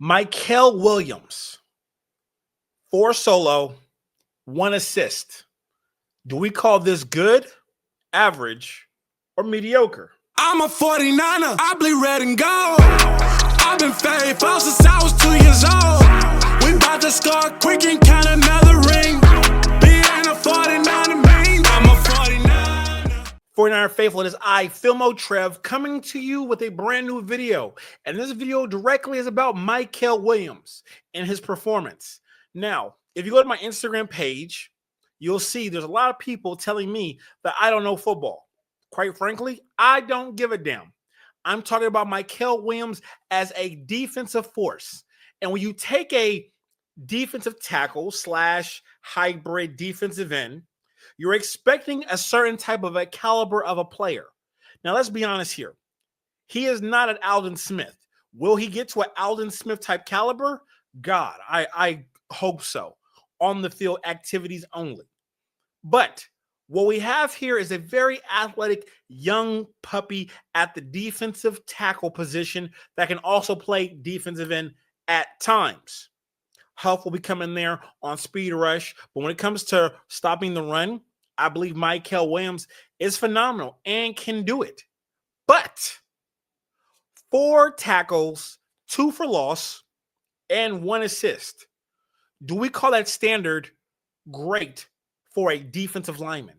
Mykel Williams, 4 solo, 1 assist. Do we call this good, average, or mediocre? I'm a 49er, I bleed red and gold. I've been faithful since I was 2 years old. We bout to score quick and count another ring. Being a 49er means I'm a 49er. 49er faithful, it is I, Filmo Trev, coming to you with a brand new video. And this video directly is about Mykel Williams and his performance. Now, if you go to my Instagram page, you'll see there's a lot of people telling me that I don't know football. Quite frankly, I don't give a damn. I'm talking about Mykel Williams as a defensive force. And when you take a defensive tackle slash hybrid defensive end, you're expecting a certain type of a caliber of a player. Now, let's be honest here. He is not an Aldon Smith. Will he get to an Aldon Smith type caliber? God, I hope so. On the field activities only. But what we have here is a very athletic young puppy at the defensive tackle position that can also play defensive end at times. Huff will be coming there on speed rush. But when it comes to stopping the run, I believe Mykel Williams is phenomenal and can do it. But 4 tackles, 2 for loss, and 1 assist. Do we call that standard great for a defensive lineman?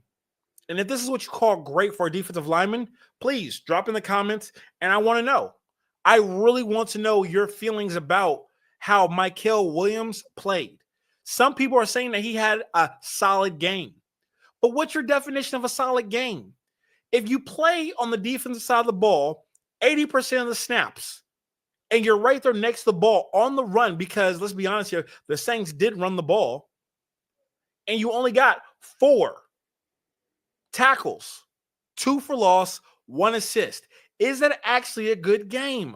And if this is what you call great for a defensive lineman, please drop in the comments, and I want to know. I really want to know your feelings about how Mykel Williams played. Some people are saying that he had a solid game. But what's your definition of a solid game? If you play on the defensive side of the ball 80% of the snaps, and you're right there next to the ball on the run, because let's be honest here, the Saints did run the ball, and you only got 4 tackles, 2 for loss, 1 assist. Is that actually a good game?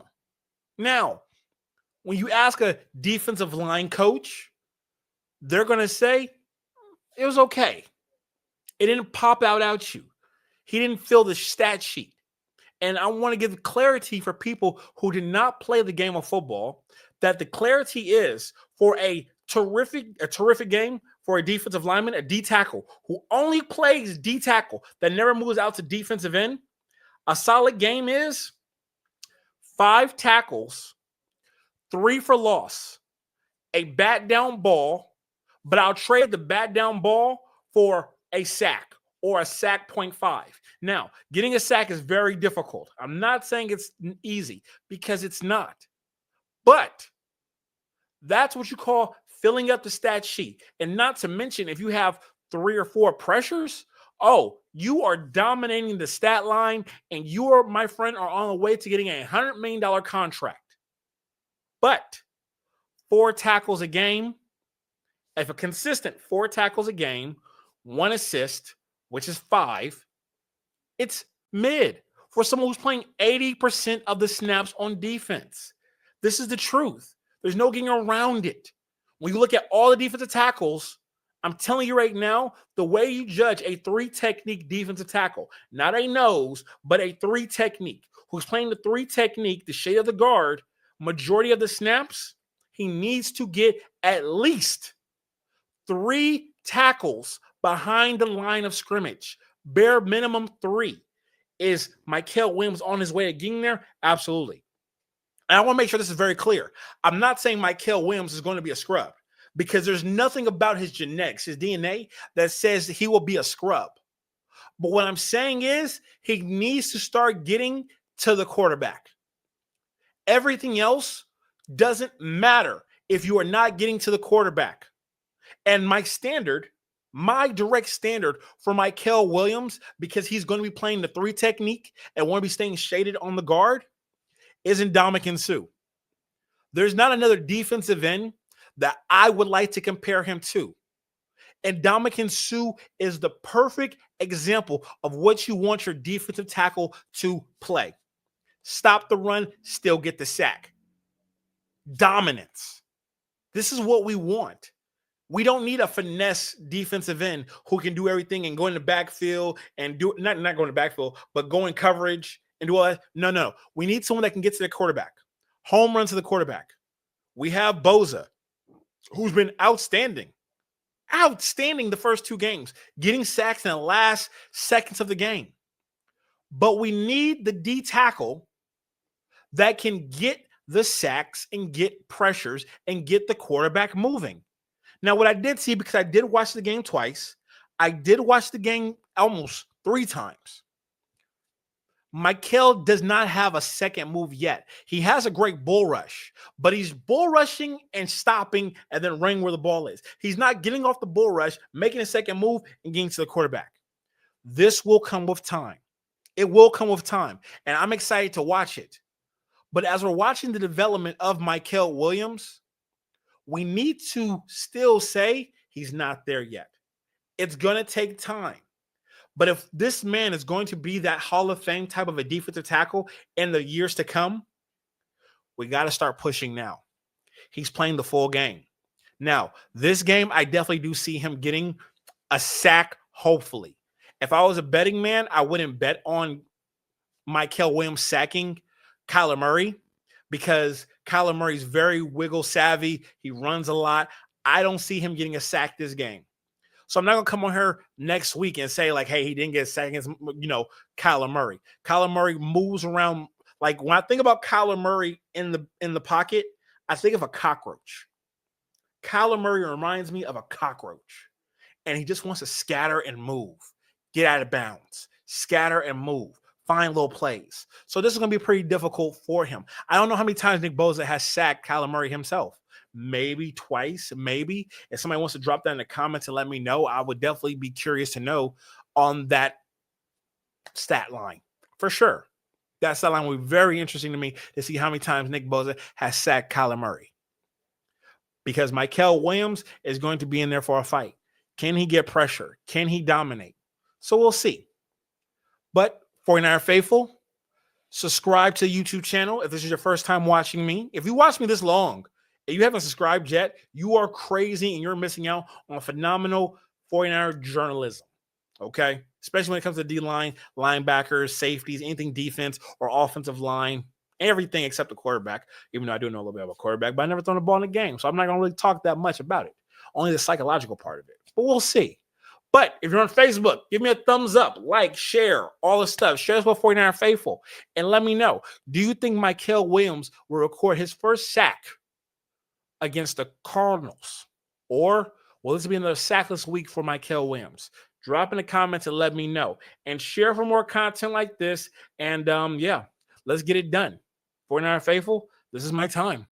Now, when you ask a defensive line coach, they're going to say it was okay. It didn't pop out at you. He didn't fill the stat sheet. And I want to give clarity for people who did not play the game of football, that the clarity is for a terrific game for a defensive lineman, a D tackle who only plays D tackle that never moves out to defensive end. A solid game is 5 tackles, 3 for loss, a bat down ball, but I'll trade the bat down ball for a sack or a sack 0.5. Now, getting a sack is very difficult. I'm not saying it's easy, because it's not. But that's what you call filling up the stat sheet. And not to mention, if you have 3 or 4 pressures, oh, you are dominating the stat line, and you are, my friend, are on the way to getting a $100 million contract. But 4 tackles a game, if a consistent 4 tackles a game, 1 assist, which is 5, it's mid for someone who's playing 80% of the snaps on defense. This is the truth. There's no getting around it. When you look at all the defensive tackles, I'm telling you right now, the way you judge a 3 technique defensive tackle, not a nose, but a 3 technique, who's playing the 3 technique, the shade of the guard, majority of the snaps, he needs to get at least 3 tackles behind the line of scrimmage. Bare minimum 3. Is Mykel Williams on his way to getting there? Absolutely. And I want to make sure this is very clear. I'm not saying Mykel Williams is going to be a scrub, because there's nothing about his genetics, his DNA, that says he will be a scrub. But what I'm saying is he needs to start getting to the quarterback. Everything else doesn't matter if you are not getting to the quarterback. And my direct standard for Mykel Williams, because he's going to be playing the 3 technique and want to be staying shaded on the guard, is Ndamukong Suh. There's not another defensive end that I would like to compare him to. And Ndamukong Suh is the perfect example of what you want your defensive tackle to play. Stop the run, still get the sack. Dominance. This is what we want. We don't need a finesse defensive end who can do everything and go in the backfield and do not go in the backfield, but go in coverage and do all that. No. We need someone that can get to the quarterback. Home run to the quarterback. We have Boza, who's been outstanding the first 2 games, getting sacks in the last seconds of the game. But we need the D tackle that can get the sacks and get pressures and get the quarterback moving. Now, what I did see, because I did watch the game twice, I did watch the game almost 3 times. Mykel does not have a second move yet. He has a great bull rush, but he's bull rushing and stopping and then running where the ball is. He's not getting off the bull rush, making a second move, and getting to the quarterback. This will come with time. It will come with time, and I'm excited to watch it. But as we're watching the development of Mykel Williams, we need to still say he's not there yet. It's going to take time. But if this man is going to be that Hall of Fame type of a defensive tackle in the years to come, we got to start pushing now. He's playing the full game. Now, this game, I definitely do see him getting a sack, hopefully. If I was a betting man, I wouldn't bet on Mykel Williams sacking Kyler Murray, because Kyler Murray's very wiggle savvy. He runs a lot. I don't see him getting a sack this game. So I'm not going to come on here next week and say, like, hey, he didn't get a sack against, Kyler Murray. Kyler Murray moves around. Like, when I think about Kyler Murray in the pocket, I think of a cockroach. Kyler Murray reminds me of a cockroach. And he just wants to scatter and move, get out of bounds, scatter and move, find little plays. So this is going to be pretty difficult for him. I don't know how many times Nick Bosa has sacked Kyler Murray himself. Maybe twice, maybe. If somebody wants to drop that in the comments and let me know, I would definitely be curious to know on that stat line. For sure. That stat line will be very interesting to me to see how many times Nick Bosa has sacked Kyler Murray. Because Mykel Williams is going to be in there for a fight. Can he get pressure? Can he dominate? So we'll see. But 49er Faithful, subscribe to the YouTube channel if this is your first time watching me. If you watch me this long, if you haven't subscribed yet, you are crazy and you're missing out on phenomenal 49er journalism, okay? Especially when it comes to D-line, linebackers, safeties, anything defense or offensive line, everything except the quarterback, even though I do know a little bit about quarterback, but I never thrown a ball in the game, so I'm not going to really talk that much about it, only the psychological part of it. But we'll see. But if you're on Facebook, give me a thumbs up, like, share, all the stuff. Share this with 49er Faithful, and let me know, do you think Mykel Williams will record his first sack against the Cardinals? Or will this be another sackless week for Mykel Williams? Drop in the comments and let me know. And share for more content like this. And, let's get it done. 49er Faithful, this is my time.